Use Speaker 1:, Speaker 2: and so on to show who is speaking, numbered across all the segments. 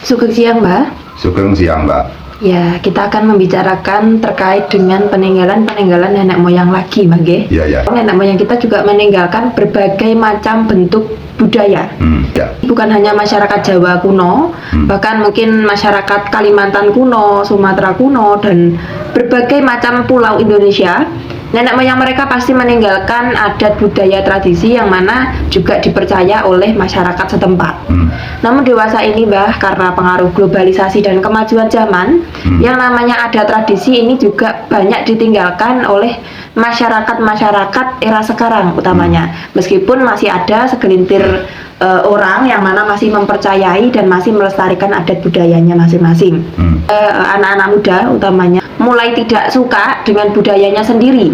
Speaker 1: Sugeng siang, Mbak.
Speaker 2: Sugeng siang, Mbak.
Speaker 1: Ya, kita akan membicarakan terkait dengan peninggalan-peninggalan nenek moyang lagi, Mbak. Nggih.
Speaker 2: Iya, ya.
Speaker 1: Nenek moyang kita juga meninggalkan berbagai macam bentuk budaya.
Speaker 2: Ya.
Speaker 1: Bukan hanya masyarakat Jawa kuno, bahkan mungkin masyarakat Kalimantan kuno, Sumatera kuno, dan berbagai macam pulau Indonesia. Nenek moyang mereka pasti meninggalkan adat budaya tradisi yang mana juga dipercaya oleh masyarakat setempat. Namun dewasa ini, Mbah, karena pengaruh globalisasi dan kemajuan zaman, yang namanya adat tradisi ini juga banyak ditinggalkan oleh masyarakat-masyarakat era sekarang utamanya. Meskipun masih ada segelintir orang yang mana masih mempercayai dan masih melestarikan adat budayanya masing-masing. Anak-anak muda utamanya mulai tidak suka dengan budayanya sendiri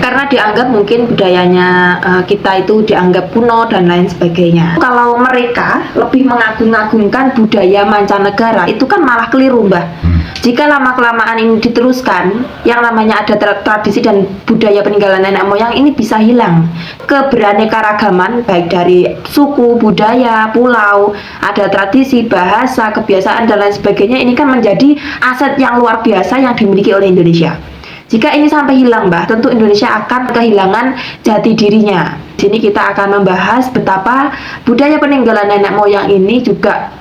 Speaker 1: karena dianggap mungkin budayanya kita itu dianggap kuno dan lain sebagainya. Kalau mereka lebih mengagung-agungkan budaya mancanegara, itu kan malah keliru, Mbah. Jika lama-kelamaan ini diteruskan, yang namanya ada tradisi dan budaya peninggalan nenek moyang ini bisa hilang. Keberaneka-ragaman baik dari suku, budaya, pulau, ada tradisi, bahasa, kebiasaan dan lain sebagainya, ini kan menjadi aset yang luar biasa yang dimiliki oleh Indonesia. Jika ini sampai hilang, Mbah, tentu Indonesia akan kehilangan jati dirinya. Di sini kita akan membahas betapa budaya peninggalan nenek moyang ini juga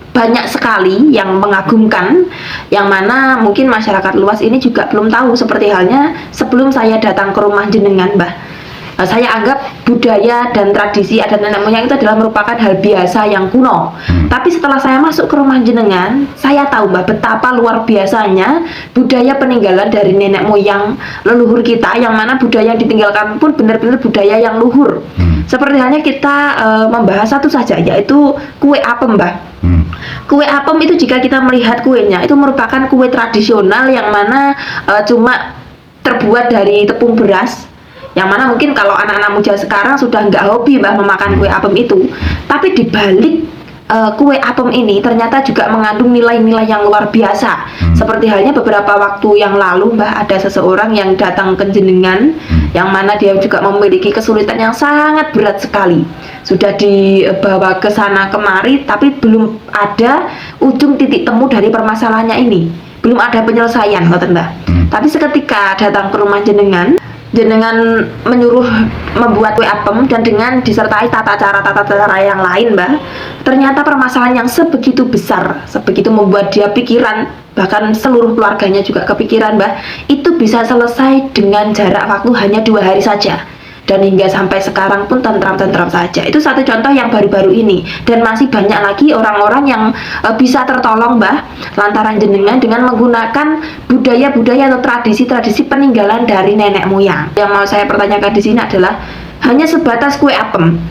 Speaker 1: banyak sekali yang mengagumkan, yang mana mungkin masyarakat luas ini juga belum tahu. Seperti halnya sebelum saya datang ke rumah jenengan, Mbah, saya anggap budaya dan tradisi adat nenek moyang itu adalah merupakan hal biasa yang kuno. Tapi setelah saya masuk ke rumah jenengan, saya tahu, Mbah, betapa luar biasanya budaya peninggalan dari nenek moyang leluhur kita, yang mana budaya yang ditinggalkan pun benar-benar budaya yang luhur. Seperti halnya kita membahas satu saja, yaitu kue apem, Mbah. Kue apem itu jika kita melihat kuenya, itu merupakan kue tradisional yang mana cuma terbuat dari tepung beras, yang mana mungkin kalau anak-anak muda sekarang sudah nggak hobi, Mbah, memakan kue apem itu. Tapi di balik kue apem ini ternyata juga mengandung nilai-nilai yang luar biasa. Seperti halnya beberapa waktu yang lalu, Mbah, ada seseorang yang datang ke jenengan, yang mana dia juga memiliki kesulitan yang sangat berat sekali. Sudah dibawa ke sana kemari, tapi belum ada ujung titik temu dari permasalahannya ini. Belum ada penyelesaian, ngoten, Mbah. Tapi seketika datang ke rumah jenengan menyuruh membuat kue apem dan dengan disertai tata cara yang lain, Mbah, ternyata permasalahan yang sebegitu besar, sebegitu membuat dia pikiran, bahkan seluruh keluarganya juga kepikiran, Mbah, itu bisa selesai dengan jarak waktu hanya 2 hari saja. Dan hingga sampai sekarang pun tentram-tentram saja. Itu satu contoh yang baru-baru ini. Dan masih banyak lagi orang-orang yang bisa tertolong, Mbah, lantaran jenengan dengan menggunakan budaya-budaya atau tradisi-tradisi peninggalan dari nenek moyang. Yang mau saya pertanyakan di sini adalah hanya sebatas kue apem,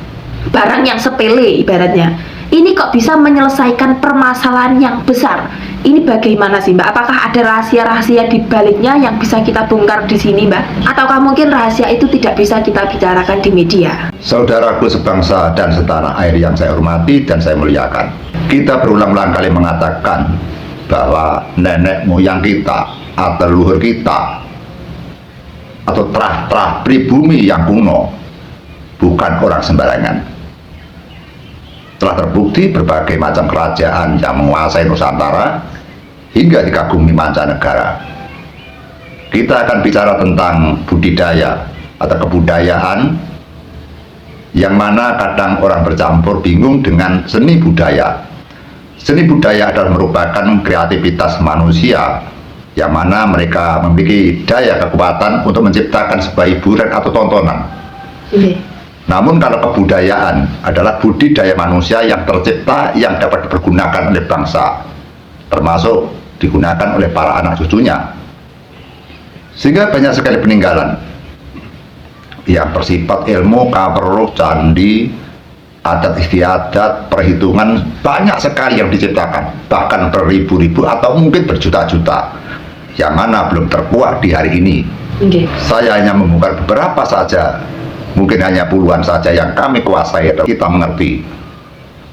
Speaker 1: barang yang sepele ibaratnya. Ini kok bisa menyelesaikan permasalahan yang besar? Ini bagaimana sih, Mbak? Apakah ada rahasia-rahasia di baliknya yang bisa kita bongkar di sini, Mbak? Ataukah mungkin rahasia itu tidak bisa kita bicarakan di media?
Speaker 2: Saudaraku sebangsa dan setanah air yang saya hormati dan saya muliakan, kita berulang-ulang kali mengatakan bahwa nenek moyang kita atau leluhur kita atau terah-terah pribumi yang kuno bukan orang sembarangan. Telah terbukti berbagai macam kerajaan yang menguasai Nusantara hingga dikagumi mancanegara. Kita akan bicara tentang budidaya atau kebudayaan, yang mana kadang orang bercampur bingung dengan seni budaya. Seni budaya adalah merupakan kreativitas manusia, yang mana mereka memiliki daya kekuatan untuk menciptakan sebuah hiburan atau tontonan. Namun kalau kebudayaan adalah budidaya manusia yang tercipta, yang dapat dipergunakan oleh bangsa, termasuk digunakan oleh para anak cucunya. Sehingga banyak sekali peninggalan yang bersifat ilmu, kaperuh, candi, adat istiadat, perhitungan, banyak sekali yang diciptakan, bahkan beribu-ribu atau mungkin berjuta-juta, yang mana belum terkuak di hari ini. Saya hanya membongkar beberapa saja, mungkin hanya puluhan saja yang kami kuasai atau kita mengerti,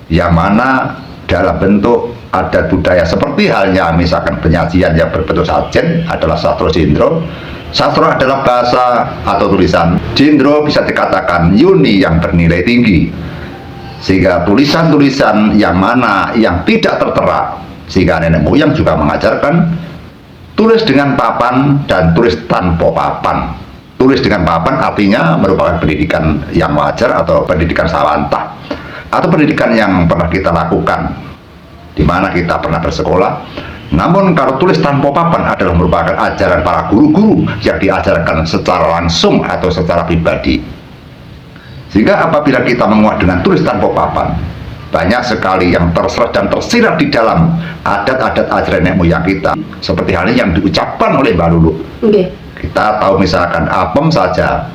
Speaker 2: yang mana dalam bentuk adat budaya, seperti halnya misalkan penyajian yang berbentuk sajen adalah sastro jendro. Sastro adalah bahasa atau tulisan, jendro bisa dikatakan yuni yang bernilai tinggi. Sehingga tulisan-tulisan yang mana yang tidak tertera, sehingga nenek moyang juga mengajarkan tulis dengan papan dan tulis tanpa papan. Tulis dengan papan artinya merupakan pendidikan yang wajar atau pendidikan sawanta, atau pendidikan yang pernah kita lakukan, di mana kita pernah bersekolah. Namun kalau tulis tanpa papan adalah merupakan ajaran para guru-guru yang diajarkan secara langsung atau secara pribadi. Sehingga apabila kita menguat dengan tulis tanpa papan, banyak sekali yang terserat dan tersirat di dalam adat-adat ajaran nenek moyang kita, seperti halnya yang diucapkan oleh Mbak Lulu. Kita tahu misalkan apem saja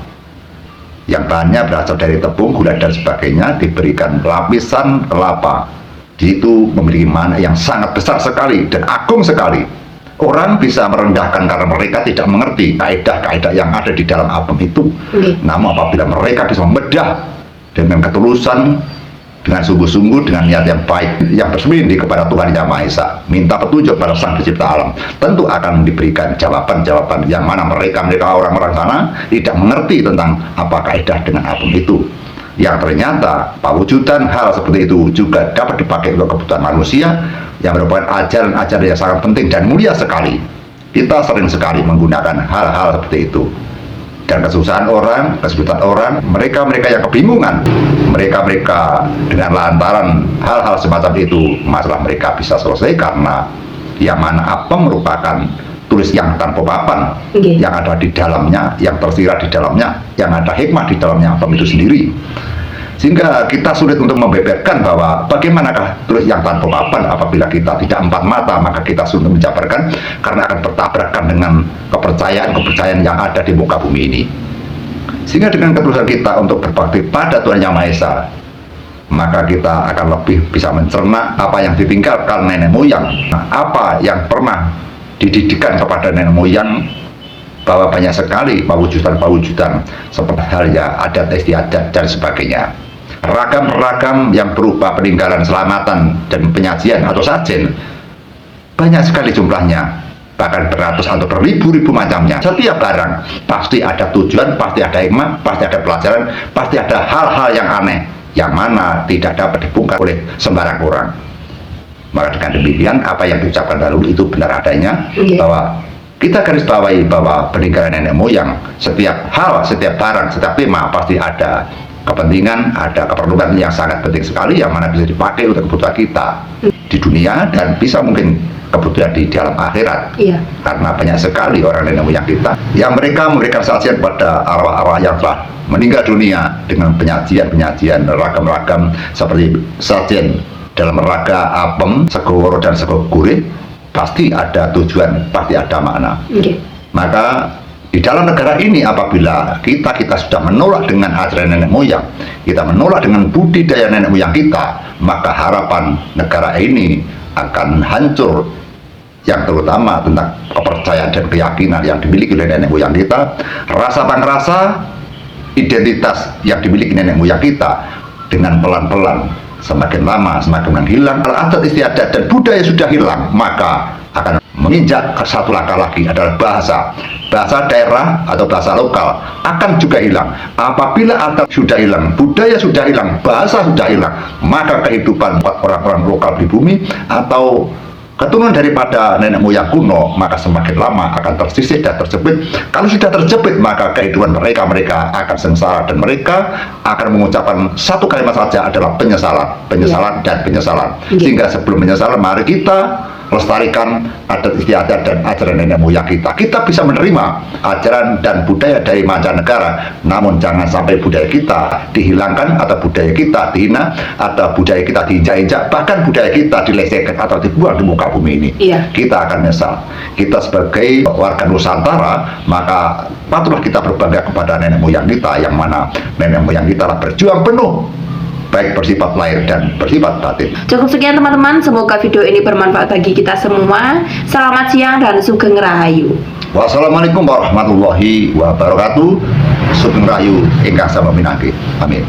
Speaker 2: yang bahannya berasal dari tepung, gula dan sebagainya, diberikan lapisan kelapa. Di situ memiliki makna yang sangat besar sekali dan agung sekali. Orang bisa merendahkan karena mereka tidak mengerti kaidah-kaidah yang ada di dalam apem itu. Namun apabila mereka bisa membedah dengan ketulusan, dengan sungguh-sungguh, dengan niat yang baik, yang bersembunyi kepada Tuhan Yang Maha Esa, minta petunjuk pada Sang Pencipta Alam, tentu akan diberikan jawaban-jawaban yang mana mereka orang-orang sana tidak mengerti tentang apa kaidah dengan apem itu. Yang ternyata pewujudan hal seperti itu juga dapat dipakai untuk kebutuhan manusia, yang merupakan ajaran-ajaran yang sangat penting dan mulia sekali. Kita sering sekali menggunakan hal-hal seperti itu. Dan kesusahan orang, kesulitan orang, mereka yang kebingungan, mereka dengan lantaran hal-hal semacam itu, masalah mereka bisa selesai karena yang mana apem merupakan tulis yang tanpa papan, yang ada di dalamnya, yang tersirat di dalamnya, yang ada hikmah di dalamnya apem itu sendiri. Sehingga kita sulit untuk membeberkan bahwa bagaimanakah tulis yang tanpa papan apabila kita tidak empat mata, maka kita sulit menjabarkan karena akan bertabrakan dengan kepercayaan yang ada di muka bumi ini. Sehingga dengan ketulusan kita untuk berbakti pada Tuhan Yang Maha Esa, maka kita akan lebih bisa mencerna apa yang ditinggalkan nenek moyang, apa yang pernah dididikan kepada nenek moyang, bahwa banyak sekali pewujudan-pewujudan seperti halnya adat istiadat dan sebagainya. Ragam-ragam yang berupa peninggalan selamatan dan penyajian atau sajen banyak sekali jumlahnya, bahkan beratus atau beribu-ribu macamnya. Setiap barang pasti ada tujuan, pasti ada hikmah, pasti ada pelajaran, pasti ada hal-hal yang aneh yang mana tidak dapat dibongkar oleh sembarang orang. Maka dengan demikian apa yang diucapkan lalu itu benar adanya, bahwa kita garis bawahi bahwa peninggalan nenek moyang, setiap hal, setiap barang, setiap tema pasti ada kepentingan, ada keperluan yang sangat penting sekali yang mana bisa dipakai untuk kebutuhan kita di dunia dan bisa mungkin kebutuhan di dalam akhirat. Karena banyak sekali orang nenek moyang kita yang mereka memberikan sajian kepada arwah-arwah yang telah meninggal dunia dengan penyajian-penyajian ragam-ragam seperti sajian dalam raga apem, sego woro dan sego gurih. Pasti ada tujuan, pasti ada makna. Maka di dalam negara ini apabila kita sudah menolak dengan ajaran nenek moyang, kita menolak dengan budidaya nenek moyang kita, maka harapan negara ini akan hancur. Yang terutama tentang kepercayaan dan keyakinan yang dimiliki oleh nenek moyang kita, rasa pangrasa, identitas yang dimiliki nenek moyang kita, dengan pelan-pelan semakin lama semakin hilang. Kalau adat istiadat dan budaya sudah hilang, maka akan menginjak ke satu langkah lagi adalah bahasa daerah atau bahasa lokal akan juga hilang. Apabila adat sudah hilang, budaya sudah hilang, bahasa sudah hilang, maka kehidupan orang-orang lokal di bumi atau keturunan daripada nenek moyang kuno maka semakin lama akan tersisih dan terjepit. Kalau sudah terjepit, maka kehidupan mereka akan sengsara dan mereka akan mengucapkan satu kalimat saja adalah penyesalan dan penyesalan. Sehingga sebelum penyesalan, mari kita lestarikan adat istiadat dan ajaran nenek moyang kita. Kita bisa menerima ajaran dan budaya dari mancanegara, namun jangan sampai budaya kita dihilangkan atau budaya kita dihina atau budaya kita diinjak-injak, bahkan budaya kita dilecehkan atau dibuang di muka bumi ini. Kita akan menyesal. Kita sebagai warga Nusantara, maka patutlah kita berbangga kepada nenek moyang kita, yang mana nenek moyang kita telah berjuang penuh, baik bersifat lahir dan bersifat batin.
Speaker 1: Cukup sekian teman-teman, semoga video ini bermanfaat bagi kita semua. Selamat siang dan sugeng rahayu.
Speaker 2: Wassalamualaikum warahmatullahi wabarakatuh. Sugeng rahayu ingkang sami minangke. Amin.